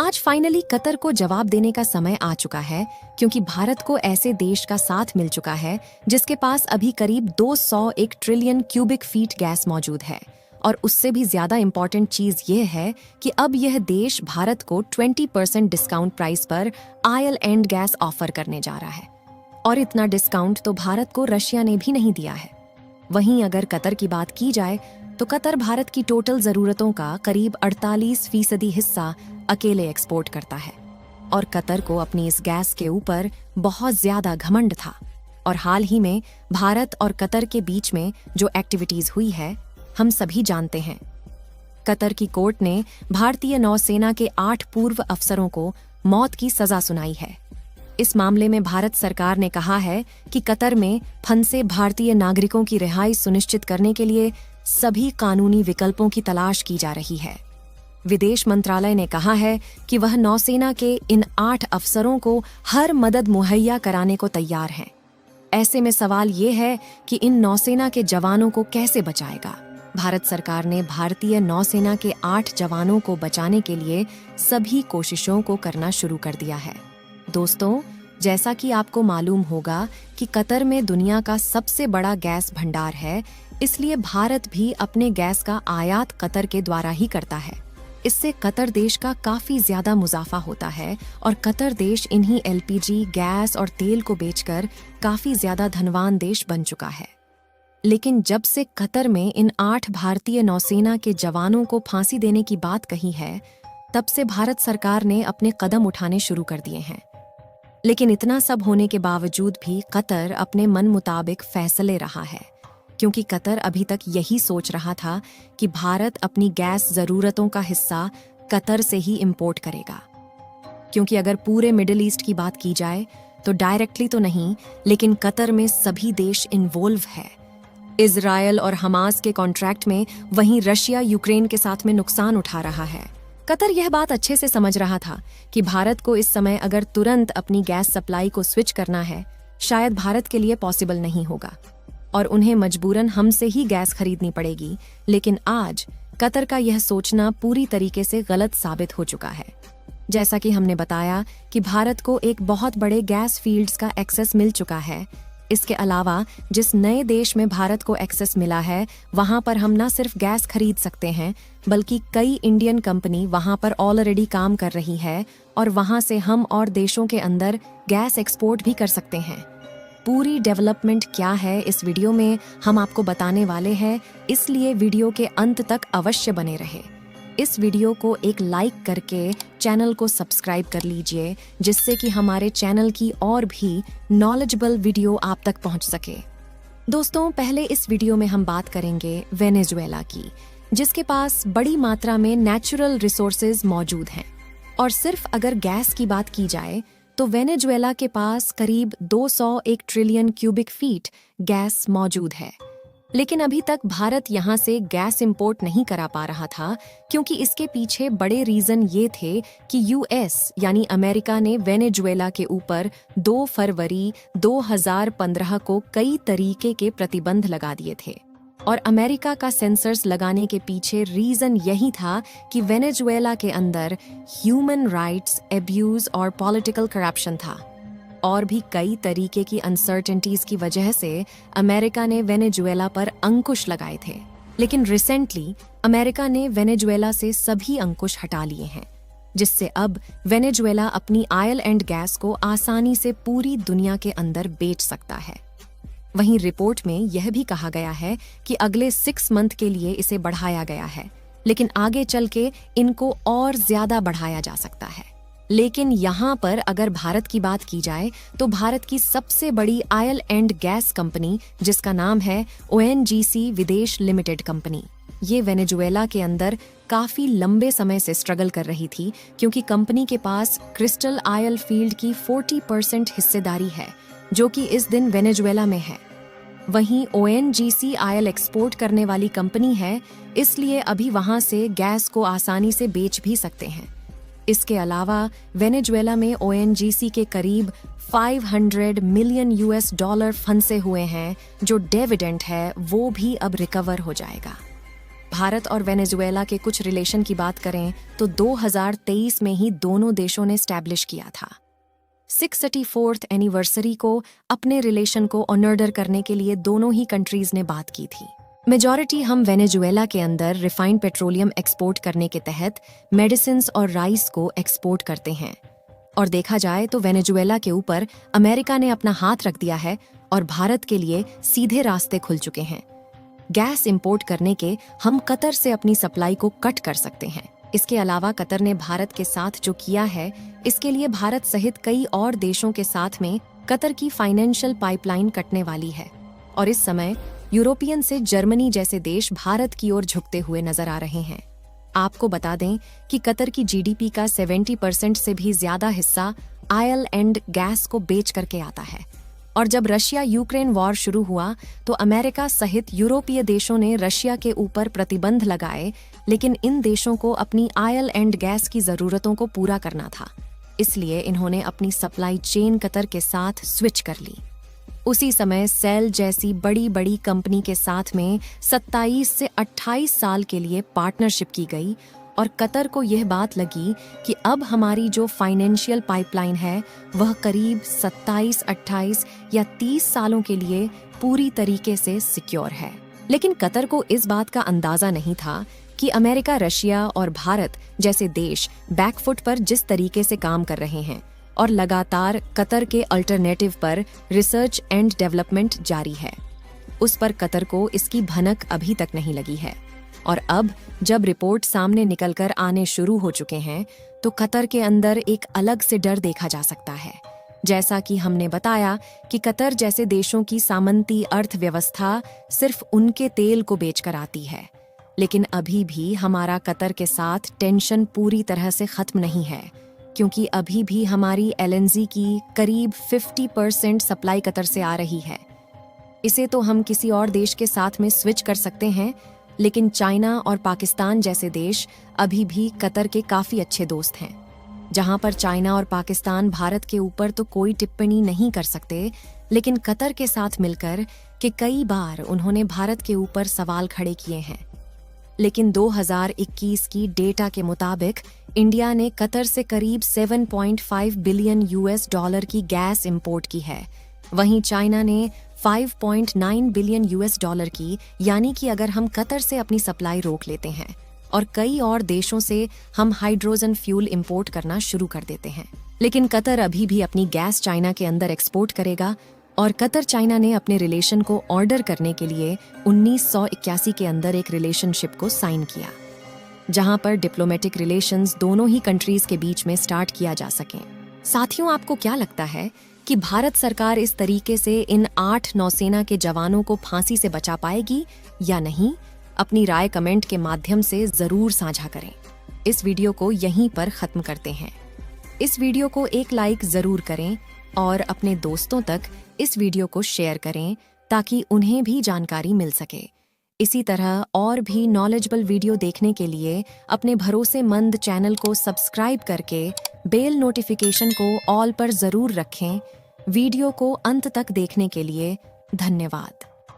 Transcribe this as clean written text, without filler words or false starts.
आज finally Qatar को जवाब देने का समय आ चुका है, क्योंकि भारत को ऐसे देश का साथ मिल चुका है जिसके पास अभी करीब 201 ट्रिलियन क्यूबिक फीट गैस मौजूद है। और उससे भी ज्यादा इम्पोर्टेंट चीज ये है कि अब यह देश भारत को 20% डिस्काउंट प्राइस पर आयल एंड गैस ऑफर करने जा रहा है। और इतना डिस्काउंट तो भारत को रशिया ने भी नहीं दिया है। वहीं अगर कतर की बात की जाए तो कतर भारत की टोटल जरूरतों का करीब 48% हिस्सा अकेले एक्सपोर्ट करता है। और कतर को अपनी इस गैस के ऊपर बहुत ज्यादा घमंड था। और हाल ही में भारत और कतर के बीच में जो एक्टिविटीज हुई है हम सभी जानते हैं। कतर की कोर्ट ने भारतीय नौसेना के 8 पूर्व अफसरों को मौत की सजा सुनाई है। इस मामले में भारत सरकार ने कहा है कि कतर में फंसे भारतीय नागरिकों की रिहाई सुनिश्चित करने के लिए सभी कानूनी विकल्पों की तलाश की जा रही है। विदेश मंत्रालय ने कहा है कि वह नौसेना के इन 8 अफसरों को हर मदद मुहैया कराने को तैयार है। ऐसे में सवाल ये है कि इन नौसेना के जवानों को कैसे बचाएगा। भारत सरकार ने भारतीय नौसेना के 8 जवानों को बचाने के लिए सभी कोशिशों को करना शुरू कर दिया है। दोस्तों, जैसा कि आपको मालूम होगा कि कतर में दुनिया का सबसे बड़ा गैस भंडार है, इसलिए भारत भी अपने गैस का आयात कतर के द्वारा ही करता है। इससे कतर देश का काफी ज्यादा मुनाफा होता है और कतर देश इन्हीं एलपीजी, गैस और तेल को बेचकर काफी ज्यादा धनवान देश बन चुका है। लेकिन जब से कतर में इन 8 भारतीय नौसेना के जवानों को फांसी देने की बात कही है, तब से भारत सरकार ने अपने कदम उठाने शुरू कर दिए हैं। लेकिन इतना सब होने के बावजूद भी कतर अपने मन मुताबिक फैसले रहा है, क्योंकि कतर अभी तक यही सोच रहा था कि भारत अपनी गैस जरूरतों का हिस्सा कतर से ही इंपोर्ट करेगा। क्योंकि अगर पूरे मिडिल ईस्ट की बात की जाए तो डायरेक्टली तो नहीं, लेकिन कतर में सभी देश इन्वॉल्व है। इजरायल और हमास के कॉन्ट्रैक्ट में, वहीं रशिया यूक्रेन के साथ में नुकसान उठा रहा है। कतर यह बात अच्छे से समझ रहा था कि भारत को इस समय अगर तुरंत अपनी गैस सप्लाई को स्विच करना है, शायद भारत के लिए पॉसिबल नहीं होगा और उन्हें मजबूरन हमसे ही गैस खरीदनी पड़ेगी। लेकिन आज कतर का यह सोचना पूरी तरीके से गलत साबित हो चुका है। जैसा कि हमने बताया कि भारत को एक बहुत बड़े गैस फील्ड्स का एक्सेस मिल चुका है। इसके अलावा जिस नए देश में भारत को एक्सेस मिला है, वहां पर हम न सिर्फ गैस खरीद सकते हैं, बल्कि कई इंडियन कंपनी वहां पर ऑलरेडी काम कर रही है और वहां से हम और देशों के अंदर गैस एक्सपोर्ट भी कर सकते हैं। पूरी डेवलपमेंट क्या है इस वीडियो में हम आपको बताने वाले हैं, इसलिए वीडियो के अंत तक अवश्य बने रहे। इस वीडियो को एक लाइक करके चैनल को सब्सक्राइब कर लीजिए, जिससे कि हमारे चैनल की और भी नॉलेजेबल वीडियो आप तक पहुंच सके। दोस्तों, पहले इस वीडियो में हम बात करेंगे वेनेजुएला की, जिसके पास बड़ी मात्रा में नेचुरल रिसोर्सेज मौजूद हैं। और सिर्फ अगर गैस की बात की जाए तो वेनेजुएला के पास करीब 201 ट्रिलियन क्यूबिक फीट गैस मौजूद है। लेकिन अभी तक भारत यहाँ से गैस इंपोर्ट नहीं करा पा रहा था, क्योंकि इसके पीछे बड़े रीजन ये थे कि यूएस यानी अमेरिका ने वेनेजुएला के ऊपर 2 फरवरी 2015 को कई तरीके के प्रतिबंध लगा दिए थे। और अमेरिका का सेंसर्स लगाने के पीछे रीजन यही था कि वेनेजुएला के अंदर ह्यूमन राइट्स एब्यूज और पॉलिटिकल करप्शन था। और भी कई तरीके की अनसर्टेनिटीज की वजह से अमेरिका ने वेनेजुएला पर अंकुश लगाए थे। लेकिन रिसेंटली अमेरिका ने वेनेजुएला से सभी अंकुश हटा लिए हैं, जिससे अब वेनेजुएला अपनी आयल एंड गैस को आसानी से पूरी दुनिया के अंदर बेच सकता है। वहीं रिपोर्ट में यह भी कहा गया है कि अगले 6 मंथ के लिए इसे बढ़ाया गया है, लेकिन आगे चल के इनको और ज्यादा बढ़ाया जा सकता है। लेकिन यहाँ पर अगर भारत की बात की जाए तो भारत की सबसे बड़ी आयल एंड गैस कंपनी, जिसका नाम है ओएनजीसी विदेश लिमिटेड कंपनी, ये वेनेजुएला के अंदर काफी लंबे समय से स्ट्रगल कर रही थी, क्योंकि कंपनी के पास क्रिस्टल आयल फील्ड की 40% हिस्सेदारी है, जो कि इस दिन वेनेजुएला में है। वहीं ओएनजीसी आयल एक्सपोर्ट करने वाली कंपनी है, इसलिए अभी वहां से गैस को आसानी से बेच भी सकते हैं। इसके अलावा वेनेजुएला में ओएनजीसी के करीब 500 मिलियन $US फंसे हुए हैं, जो डिविडेंड है वो भी अब रिकवर हो जाएगा। भारत और वेनेजुएला के कुछ रिलेशन की बात करें तो 2023 में ही दोनों देशों ने स्टैब्लिश किया था। 634th एनिवर्सरी को अपने रिलेशन को ऑनर्डर करने के लिए दोनों ही कंट्रीज ने बात की थी। मेजॉरिटी हम वेनेजुएला के अंदर रिफाइंड पेट्रोलियम एक्सपोर्ट करने के तहत मेडिसिन्स और राइस को एक्सपोर्ट करते हैं, और देखा जाए तो वेनेजुएला के ऊपर अमेरिका ने अपना हाथ रख दिया है और भारत के लिए सीधे रास्ते खुल चुके हैं। गैस इंपोर्ट करने के हम कतर से अपनी सप्लाई को कट कर सकते हैं। इसके अलावा कतर ने भारत के साथ जो किया है, इसके लिए भारत सहित कई और देशों के साथ में कतर की फाइनेंशियल पाइपलाइन कटने वाली है, और इस समय यूरोपियन से जर्मनी जैसे देश भारत की ओर झुकते हुए नजर आ रहे हैं। आपको बता दें कि कतर की जीडीपी का 70% से भी ज्यादा हिस्सा ऑयल एंड गैस को बेच करके आता है, और जब रशिया यूक्रेन वॉर शुरू हुआ तो अमेरिका सहित यूरोपीय देशों ने रशिया के ऊपर प्रतिबंध लगाए, लेकिन इन देशों को अपनी ऑयल एंड गैस की जरूरतों को पूरा करना था, इसलिए इन्होंने अपनी सप्लाई चेन कतर के साथ स्विच कर ली। उसी समय सेल जैसी बड़ी बड़ी कंपनी के साथ में 27 से 28 साल के लिए पार्टनरशिप की गई, और कतर को यह बात लगी कि अब हमारी जो फाइनेंशियल पाइपलाइन है वह करीब 27, 28 या 30 सालों के लिए पूरी तरीके से सिक्योर है। लेकिन कतर को इस बात का अंदाजा नहीं था कि अमेरिका, रशिया और भारत जैसे देश बैकफुट पर जिस तरीके से काम कर रहे हैं, और लगातार कतर के अल्टरनेटिव पर रिसर्च एंड डेवलपमेंट जारी है, उस पर कतर को इसकी भनक अभी तक नहीं लगी है। और अब जब रिपोर्ट सामने निकलकर आने शुरू हो चुके हैं तो कतर के अंदर एक अलग से डर देखा जा सकता है। जैसा कि हमने बताया कि कतर जैसे देशों की सामंती अर्थव्यवस्था सिर्फ उनके तेल को बेचकर आती है, लेकिन अभी भी हमारा कतर के साथ टेंशन पूरी तरह से खत्म नहीं है, क्योंकि अभी भी हमारी एलएनजी की करीब 50% सप्लाई कतर से आ रही है। इसे तो हम किसी और देश के साथ में स्विच कर सकते हैं, लेकिन चाइना और पाकिस्तान जैसे देश अभी भी कतर के काफी अच्छे दोस्त हैं। जहां पर चाइना और पाकिस्तान भारत के ऊपर तो कोई टिप्पणी नहीं कर सकते, लेकिन कतर के साथ मिलकर के कई बार उन्होंने भारत के ऊपर सवाल खड़े किए हैं। लेकिन 2021 की डेटा के मुताबिक इंडिया ने कतर से करीब 7.5 बिलियन यूएस डॉलर की गैस इंपोर्ट की है, वहीं चाइना ने 5.9 बिलियन यूएस डॉलर की, यानी कि अगर हम कतर से अपनी सप्लाई रोक लेते हैं और कई और देशों से हम हाइड्रोजन फ्यूल इंपोर्ट करना शुरू कर देते हैं, लेकिन कतर अभी भी अपनी गैस चाइना के अंदर एक्सपोर्ट करेगा। और कतर चाइना ने अपने रिलेशन को ऑर्डर करने के लिए 1981 के अंदर एक रिलेशनशिप को साइन किया, जहां पर डिप्लोमेटिक रिलेशंस दोनों ही कंट्रीज के बीच में स्टार्ट किया जा सके। साथियों, आपको क्या लगता है कि भारत सरकार इस तरीके से इन 8 नौसेना के जवानों को फांसी से बचा पाएगी या नहीं? अपनी राय कमेंट के माध्यम से जरूर साझा करें। इस वीडियो को यहीं पर खत्म करते हैं। इस वीडियो को एक लाइक जरूर करें और अपने दोस्तों तक इस वीडियो को शेयर करें ताकि उन्हें भी जानकारी मिल सके। इसी तरह और भी नॉलेजेबल वीडियो देखने के लिए अपने भरोसेमंद चैनल को सब्सक्राइब करके बेल नोटिफिकेशन को ऑल पर जरूर रखें। वीडियो को अंत तक देखने के लिए धन्यवाद।